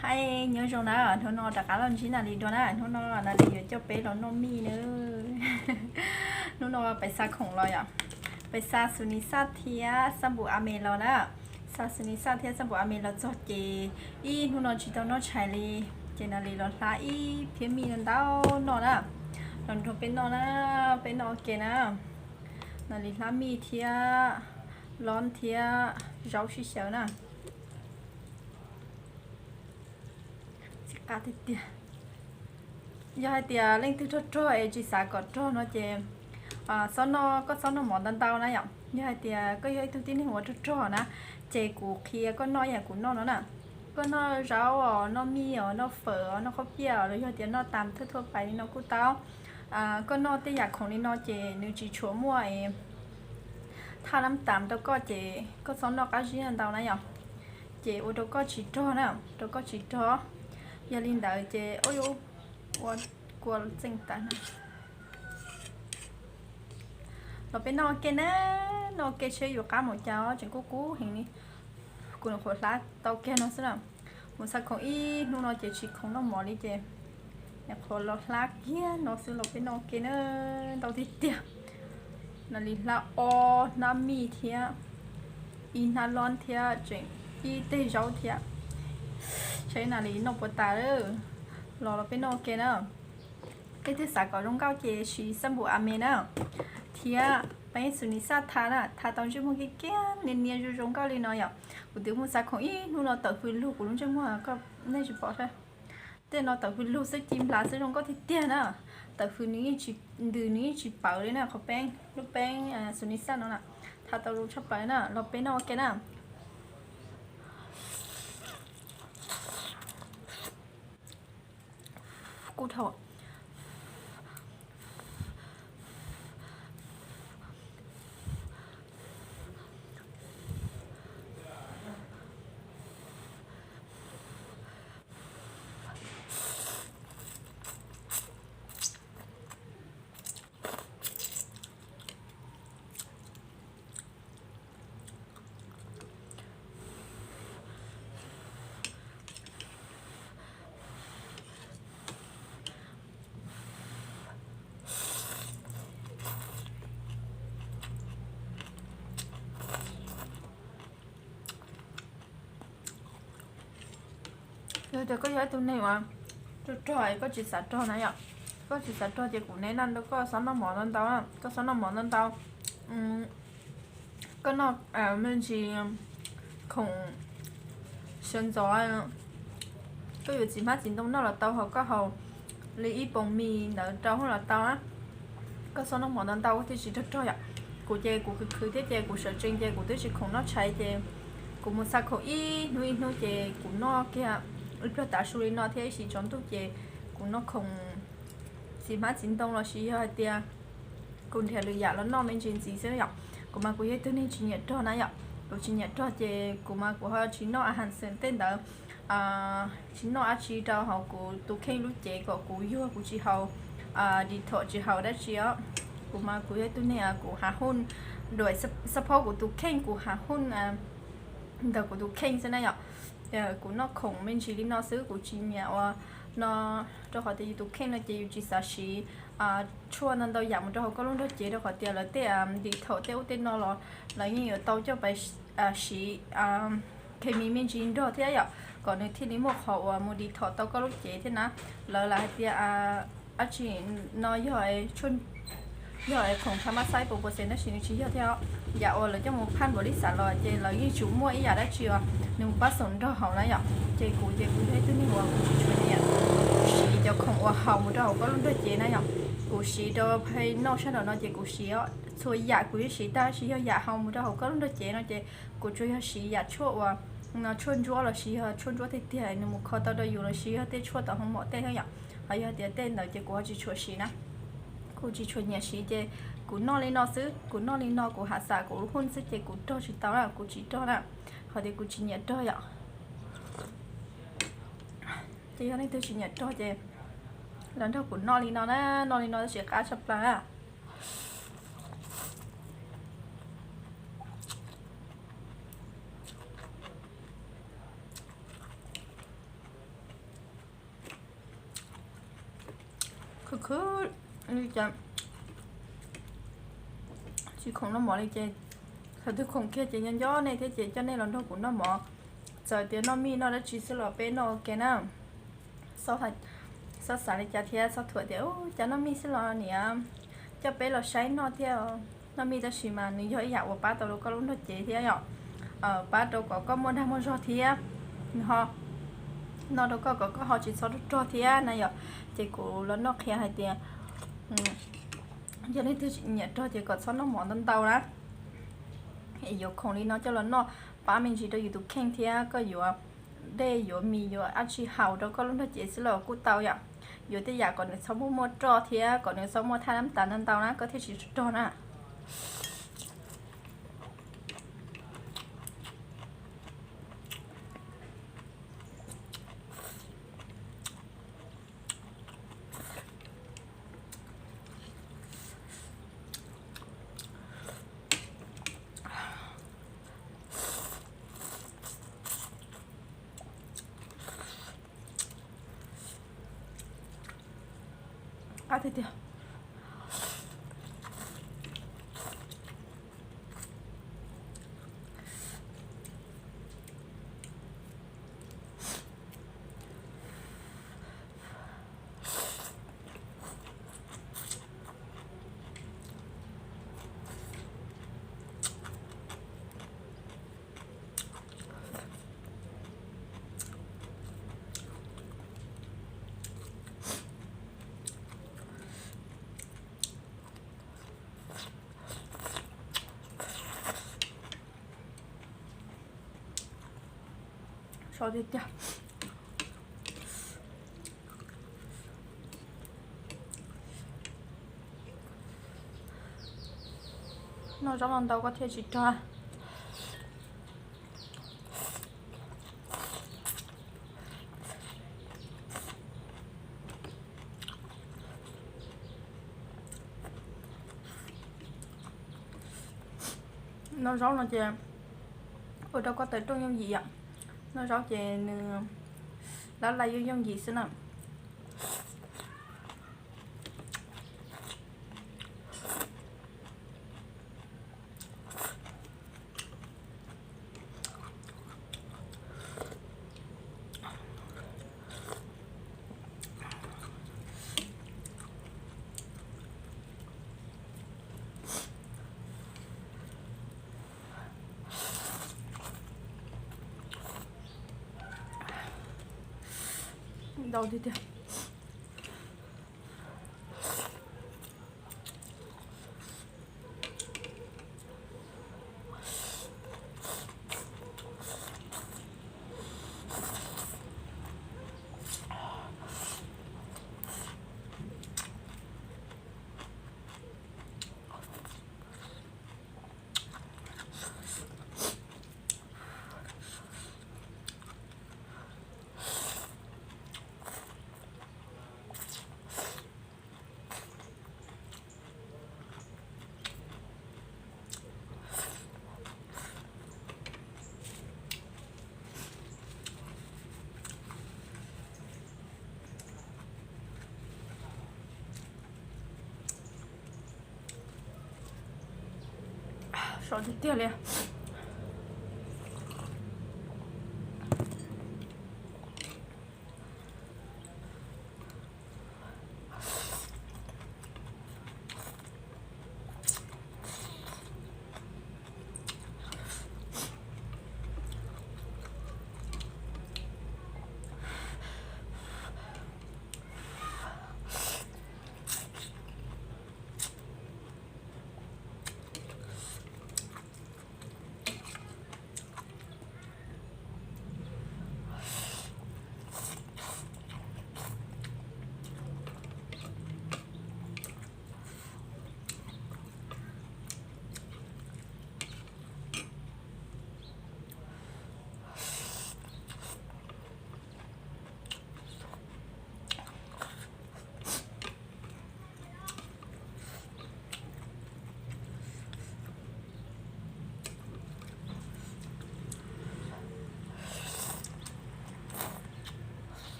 hay nhớ trong đó thôi nó đã cá lần chín là đi đó nè thôi nó là đi cho bé nó mi nữa nó phải xa khổng rồi à phải xa suni sát thia sam bộ ame lo đó xa suni sát thia sam bộ ame lo cho chị y nó chỉ tao nó chạy đi chị nào đi lo lá y phía mi nó đau nó đó lần thôi bên nó kia nè nó đi lá mi thia lon thia rau xí xéo nè cá thịt tiệt giờ hai tiệt lên từ cho ấy chỉ xả cọt cho nó chè sau nó có sau nó món tan tàu nè nhở giờ hai tiệt có ấy thông tinหัวcho nè chè củ kia có nói à củ nó nè có nó rau nó mì nó phở nó khóc bia rồi giờ tiệt nó tạmทั่วไปnó cú tao có nó tiệtอยากของนี่nó chè nếu chỉ chúa mua ấyถ้าน้ำตามตัวก็เจก็สอนนอกอาชีพตาวนะอย่างเจโอตัวก็ฉีดท่อนะตัวก็ฉีดท่อยาลินดาเจโอ้ยว่ากลัวเจ๋งตานะเราไปนอนกันนะนอนกันเชยอยู่ก้าหมดเจ้าจังกูเห็นนี่กูน่ะขวดละเตาแกนน้องสินะหมดสักของอีนู่นนอนเจฉีดของน้องหมอนี่เจอยากขวดละลักเกี้ยน้องซื้อเราไปนอนกันนะเตาที่เดียวนาฬิกาน้ำมีเทียอีน้ำร้อนเทียจิงอีเตยเจ้าเทียใช้นาฬิกานกปตาเด้อรอเราไปนอนกันนะไอ้ที่สากลรงเก้าเจชีสัมบูอาเมนะเทียไปสุนิสาทานะทาตอนชั่วโมงกี่แก่เนียนอยู่รงเก้าเลยเนาะอย่างกูเดี๋ยวมึงสักของอีนู่นเราต่อฟื้นลูกกูรู้จังว่าก็น่าจะบอกใช่แต่เราต่อฟื้นลูกสักจิ้มลาสักรงก็ที่เตี้ยนะแต่คืนนี้จีดืนนี้จีเป่าเลยนะเขาแป้งลูกแป้งสุนิสันนั่นน่ะถ้าตาลูกชอบไปนะเราไปนอกกันนะกูถอดเดี๋ยวก็ย้ายตัวไหนวะตัวจอยก็จิตสัตว์จอนะอ่ะก็จิตสัตว์จอเจ้ากูแนะนำแล้วก็สอนน้ำหมอนั่นเตาอ่ะก็สอนน้ำหมอนั่นเตาก็นอกมันจีของ选择啊ก็อยู่จีมาจีนตรงนั้นเราเตาเขาก็เขาเลยอีปงมีเนอะเตาเขาเราเตาอ่ะก็สอนน้ำหมอนั่นเตาที่จิตจอยอ่ะกูเจ้กูคือที่เจ้กูเสือจริงเจ้กูที่จิของนอกใช้เจ้กูมันสักของอีนุ้ยเจ้กูนอกแค่อีพระตาสุรินอที่สิจนตุเจกูนกคงสิมาจินตงเราสิฮะเตียกูเทียเลยอยากแล้วนอมันจินสีเสียหยอกกูมากูยัยตัวนี้จินเหยียดท่อนะหยอกกูจินเหยียดท่อเจกูมากูฮะจินนออาหารเสริมเต้นเด้อจินนออาชีเด้อเขากูตุเข่งรู้เจก็กูยั่วกูจีเขาดีถอจีเขาได้เชียวกูมากูยัยตัวนี้กูหาหุ้นโดยเฉพาะกูตุเข่งกูหาหุ้นเดี๋ยวกูตุเข่งใช่ไหมหยอกกูนอกของมันชีลินอซื้อกูจีเนี่ยว่านอตัวเขาจะอยู่ตุกเข่งเราจะอยู่จีสาชีชวนนั่นเราอยากมันตัวเขาก็ลงตัวเจ๊ตัวเขาเตียแล้วแต่ดีเท่าเต้าเต้นนอหรอแล้วยังอยู่เต้าจะไปชีเคมีมันจีนด้วยที่อยากก่อนในที่นี้หมดเขาโมดีเท่าเต้าก็ลูกเจ๊ที่นะแล้วหลายเตียอาชีนอย่อยชนย่อยของธรรมชาติ%ได้สิ่งที่เที่ยวอยากเอาเลยจะมาพันบริษัทเราเจเรายิ่งชุ่มมั่วอยากได้เชื่อหนึ่งปัสสนเราเขาแล้วอยากเจกูให้ตัวนี้ว่ากูช่วยเนี่ยสีจะของว่าเขาเราก็รู้ด้วยเจนะอยากกูสีจะให้นอกชั้นเราเจกูสีอ่ะช่วยอยากกูสีได้สีอยากเขาเราก็รู้ด้วยเจนะเจกูช่วยสีอยากช่วยว่าเราชวนจัวเราสีชวนจัวที่เตี้ยหนึ่งมุขตาเราอยู่เราสีเตี้ยช่วยต่อห้องหมอเตี้ยอยากเขาอยากเตี้ยเต้นเราเจกูจะช่วยสีนะกูจีชวนเนี่ยชีเจกูนอนเลยนอนซื้อกูนอนเลยนอนกูหาสากูหุ้นซื้อเจกูโตชิตาละกูจีโตละเขาเด็กกูจีเนี่ยโตอ่ะเจยังไม่ตัวจีเนี่ยโตเจแล้วถ้ากูนอนเลยนอนนะนอนเลยนอนเสียค่าชับปลา cứ như chả chỉ không nó mỏ đi chơi thật thứ không kia chỉ nhân gió này thế chỉ cho nên là nó cũng nó mỏ giờ tiếng nó mi nó đã chỉ là bé nó cái nào sau thật sau sáng đi chả thiệt sau tuổi thì chả nó mi sẽ là nè cho bé là sấy nó theo nó mi ta chỉ mà nếu như dạo của ba tao đâu có lúc nó chế thế nhở ba tao có món hàng món rau thiệt họ nó đâu có họ chỉ sau cho thiệt này nhở chỉ của nó kia hay tiền cho nên tôi chỉ nhận cho chỉ có sau nó món tân tàu đó thì có không đi nó cho nó ba mình chỉ được dùng khen thiệt có dùng đây dùng mì dùng ăn chỉ hào đó có lúc nó chỉ sẽ là cút tàu vậy dùng tới giờ còn sau mua cho thiệt còn nếu sau mua thay lắm tàn tân tàu nó có thể chỉ cho nè thì được sao đi được nó trong lòng đâu có thể chỉ cho nó rõ là chị ở đâu có tới trong những gì ạ nó rõ chị đó là những gì xin ạ đâu đi được少去掉了。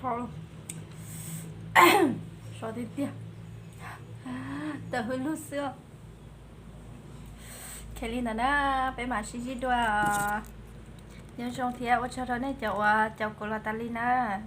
thôi说的点等会录色凯莉娜娜被马西西多啊 nhưng trong thì ở cho đó này cháu cháu cô là Talina